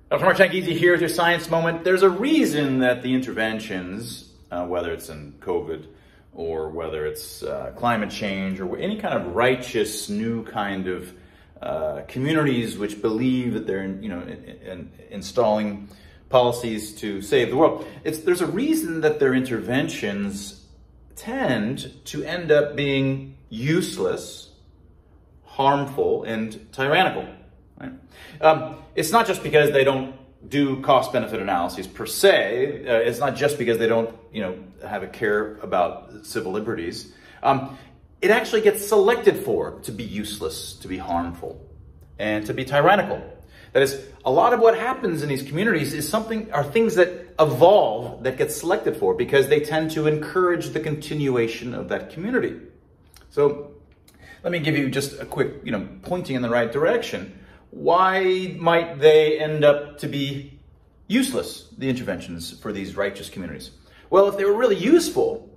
Dr. Mark Easy here with your science moment. There's a reason that the interventions, whether it's in COVID or whether it's climate change or any kind of righteous new kind of communities which believe that they're installing policies to save the world. There's a reason that their interventions tend to end up being useless, harmful, and tyrannical. Right? It's not just because they don't do cost-benefit analyses per se. It's not just because they don't, have a care about civil liberties. It actually gets selected for to be useless, to be harmful, and to be tyrannical. That is, a lot of what happens in these communities are things that evolve, that get selected for, because they tend to encourage the continuation of that community. So, let me give you just a quick, pointing in the right direction. Why might they end up to be useless, the interventions for these righteous communities? Well, if they were really useful,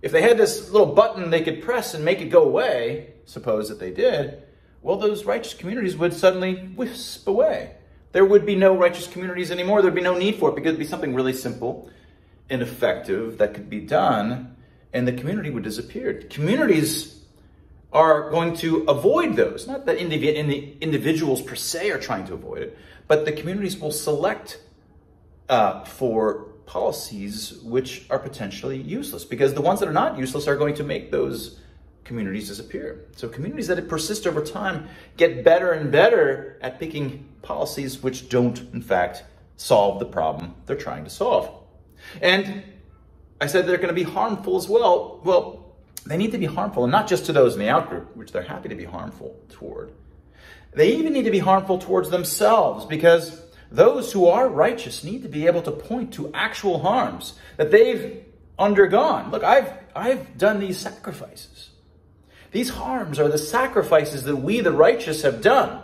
if they had this little button they could press and make it go away, suppose that they did, well, those righteous communities would suddenly wisp away. There would be no righteous communities anymore. There'd be no need for it because it'd be something really simple and effective that could be done, and the community would disappear. Communities are going to avoid those. Not that individuals per se are trying to avoid it, but the communities will select for policies which are potentially useless, because the ones that are not useless are going to make those communities disappear. So communities that persist over time get better and better at picking policies which don't, in fact, solve the problem they're trying to solve. And I said they're going to be harmful as well. Well, they need to be harmful, and not just to those in the outgroup, which they're happy to be harmful toward. They even need to be harmful towards themselves, because those who are righteous need to be able to point to actual harms that they've undergone. Look, I've done these sacrifices. These harms are the sacrifices that we, the righteous, have done.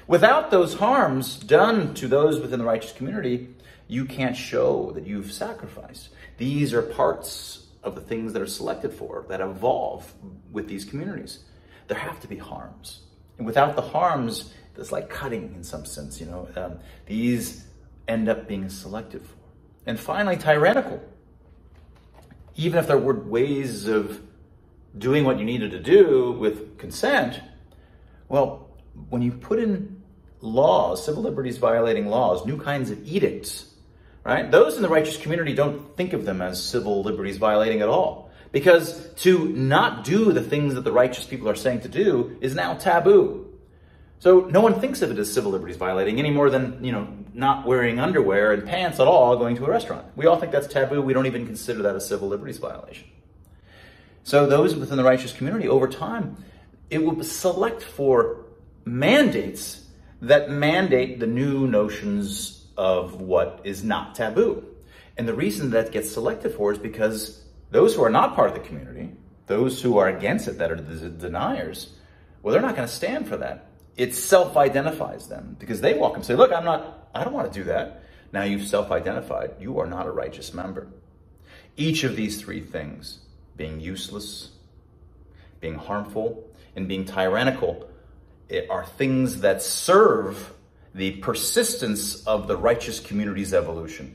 Without those harms done to those within the righteous community, you can't show that you've sacrificed. These are parts of the things that are selected for, that evolve with these communities. There have to be harms. And without the harms, it's like cutting in some sense, these end up being selected for. And finally, tyrannical. Even if there were ways of doing what you needed to do with consent, well, when you put in laws, civil liberties violating laws, new kinds of edicts, right? Those in the righteous community don't think of them as civil liberties violating at all, because to not do the things that the righteous people are saying to do is now taboo. So no one thinks of it as civil liberties violating any more than, not wearing underwear and pants at all going to a restaurant. We all think that's taboo. We don't even consider that a civil liberties violation. So those within the righteous community, over time, it will select for mandates that mandate the new notions of what is not taboo. And the reason that gets selected for is because those who are not part of the community, those who are against it, that are the deniers, well, they're not going to stand for that. It self-identifies them, because they walk and say, look, I don't want to do that. Now you've self-identified. You are not a righteous member. Each of these three things, being useless, being harmful, and being tyrannical, are things that serve the persistence of the righteous community's evolution.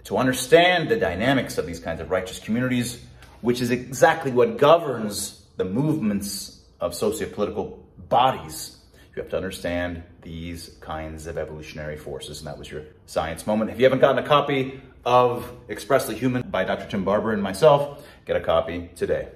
To understand the dynamics of these kinds of righteous communities, which is exactly what governs the movements of socio-political bodies, you have to understand these kinds of evolutionary forces. And that was your science moment. If you haven't gotten a copy of Expressly Human by Dr. Tim Barber and myself, get a copy today.